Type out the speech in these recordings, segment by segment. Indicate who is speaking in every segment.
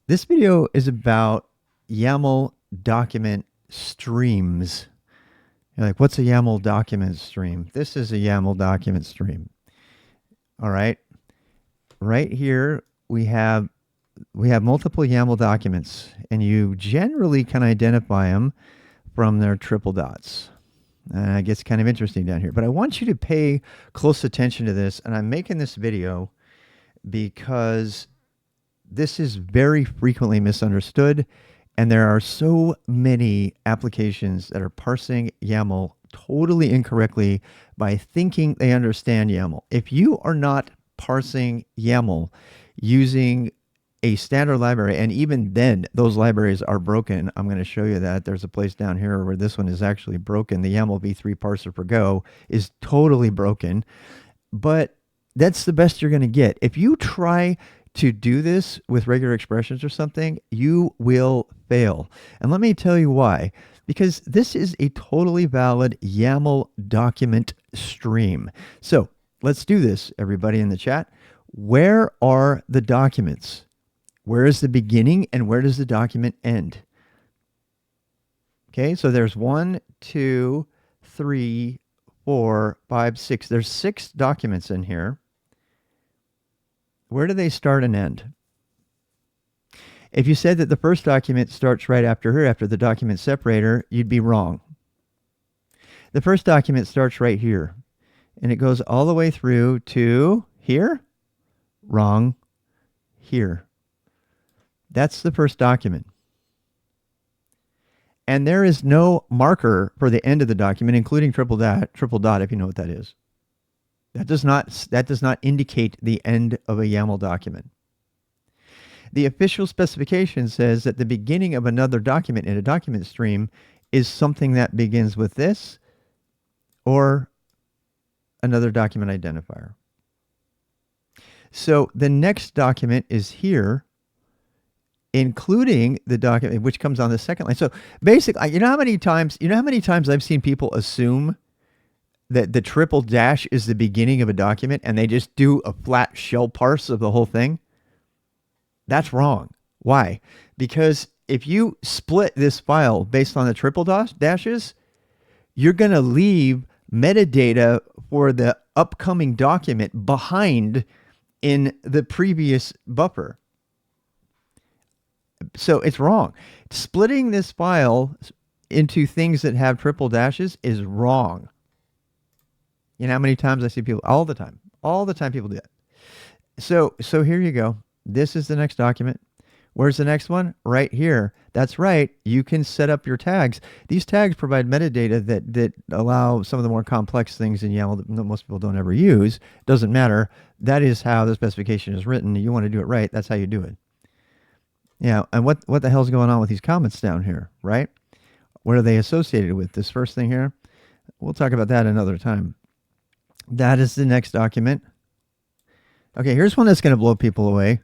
Speaker 1: This video is about YAML document streams. You're like, what's a YAML document stream? This is a YAML document stream. All right. Right here, we have multiple YAML documents, and you generally can identify them from their triple dots. And it gets kind of interesting down here. But I want you to pay close attention to this, and I'm making this video because this is very frequently misunderstood, and there are so many applications that are parsing YAML totally incorrectly by thinking they understand YAML. If you are not parsing YAML using a standard library, and even then those libraries are broken. I'm going to show you that. There's a place down here where this one is actually broken. The YAML v3 parser for Go is totally broken, but that's the best you're going to get. If you try to do this with regular expressions or something, you will fail. And let me tell you why. Because this is a totally valid YAML document stream. So let's do this, everybody in the chat. Where are the documents? Where is the beginning and where does the document end? Okay, so there's 1, 2, 3, 4, 5, 6. There's 6 documents in here. Where do they start and end? If you said that the first document starts right after here, after the document separator, you'd be wrong. The first document starts right here, and it goes all the way through to here. Wrong. Here. That's the first document. And there is no marker for the end of the document, including triple dot, if you know what that is. That does not indicate the end of a YAML document. The official specification says that the beginning of another document in a document stream is something that begins with this or another document identifier. So the next document is here, including the document which comes on the second line. So basically, you know how many times I've seen people assume that the triple dash is the beginning of a document and they just do a flat shell parse of the whole thing? That's wrong. Why? Because if you split this file based on the triple dashes, you're going to leave metadata for the upcoming document behind in the previous buffer. So it's wrong. Splitting this file into things that have triple dashes is wrong. You know how many times I see people? All the time people do that. So here you go. This is the next document. Where's the next one? Right here. That's right. You can set up your tags. These tags provide metadata that allow some of the more complex things in YAML that most people don't ever use. Doesn't matter. That is how the specification is written. You want to do it right. That's how you do it. Yeah, and what the hell's going on with these comments down here, right? What are they associated with? This first thing here? We'll talk about that another time. That is the next document. Okay, here's one that's going to blow people away.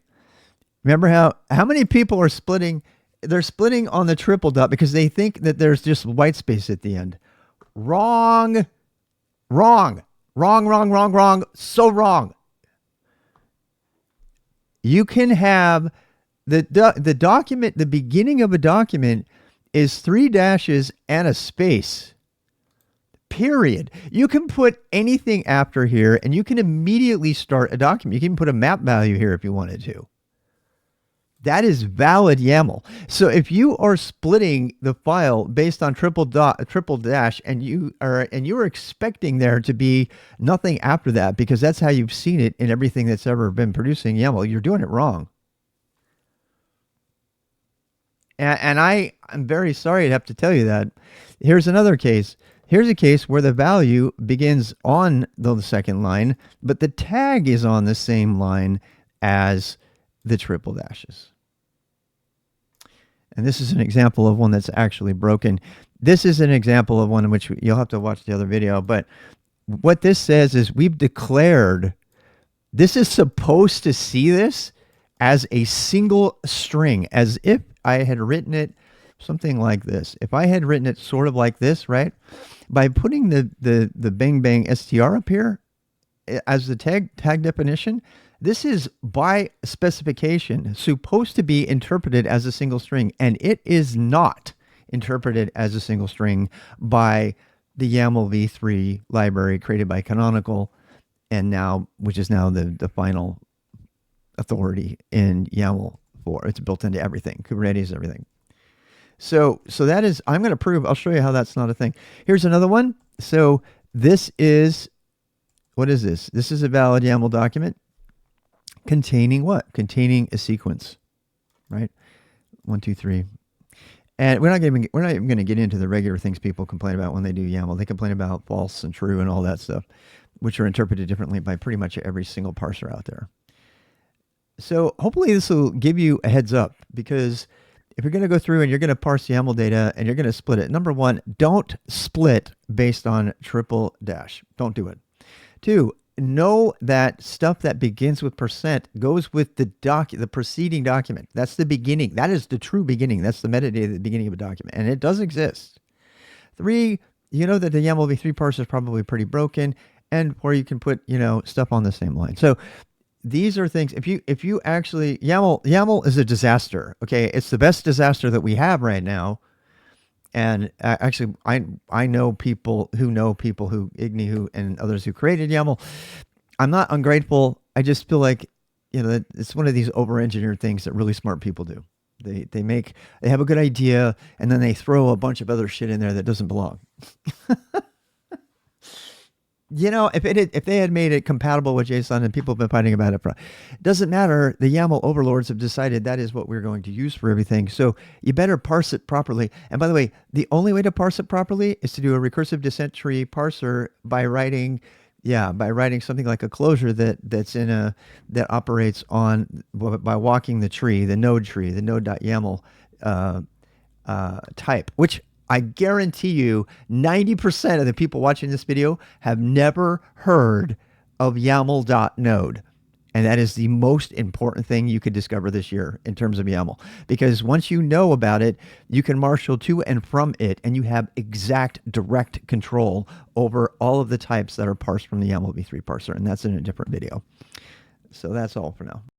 Speaker 1: Remember how many people are splitting? They're splitting on the triple dot because they think that there's just white space at the end. Wrong. Wrong. Wrong, wrong, wrong, wrong. So wrong. You can have the document, the beginning of a document is 3 dashes and a space. Period. You can put anything after here and you can immediately start a document. You can put a map value here if you wanted to. That is valid YAML. So if you are splitting the file based on triple dash and you are expecting there to be nothing after that because that's how you've seen it in everything that's ever been producing YAML, you're doing it wrong. And I'm very sorry to have to tell you that. Here's another case. Here's a case where the value begins on the second line, but the tag is on the same line as the triple dashes. And this is an example of one that's actually broken. This is an example of one in which you'll have to watch the other video. But what this says is we've declared, this is supposed to see this as a single string, as if I had written it something like this. If I had written it sort of like this, right? By putting the bang bang str up here as the tag definition, This is by specification supposed to be interpreted as a single string, and it is not interpreted as a single string by the YAML v3 library created by Canonical, and now, which is now the final authority in YAML 4. It's built into everything, Kubernetes, everything. So that is, I'm going to prove, I'll show you how that's not a thing. Here's another one. So this is, what is this? This is a valid YAML document containing what? Containing a sequence, right? 1, 2, 3. And we're not even going to get into the regular things people complain about when they do YAML. They complain about false and true and all that stuff, which are interpreted differently by pretty much every single parser out there. So hopefully this will give you a heads up, because if you're going to go through and you're going to parse YAML data and you're going to split it, number one, don't split based on triple dash. Don't do it. 2, know that stuff that begins with percent goes with the preceding document. That's the beginning. That is the true beginning. That's the metadata at the beginning of a document, and it does exist. 3, you know that the YAML v3 parser is probably pretty broken, and where you can put, stuff on the same line. So these are things, if you actually, YAML is a disaster. Okay. It's the best disaster that we have right now. And actually, I know people who Igni, who, and others who created YAML. I'm not ungrateful. I just feel like, it's one of these over-engineered things that really smart people do. They have a good idea, and then they throw a bunch of other shit in there that doesn't belong. If they had made it compatible with JSON, and people have been fighting about it, it doesn't matter. The YAML overlords have decided that is what we're going to use for everything. So you better parse it properly. And by the way, the only way to parse it properly is to do a recursive descent tree parser by writing something like a closure that operates by walking the tree, the node.yaml type, which I guarantee you 90% of the people watching this video have never heard of YAML.node. And that is the most important thing you could discover this year in terms of YAML. Because once you know about it, you can marshal to and from it, and you have exact direct control over all of the types that are parsed from the YAML v3 parser. And that's in a different video. So that's all for now.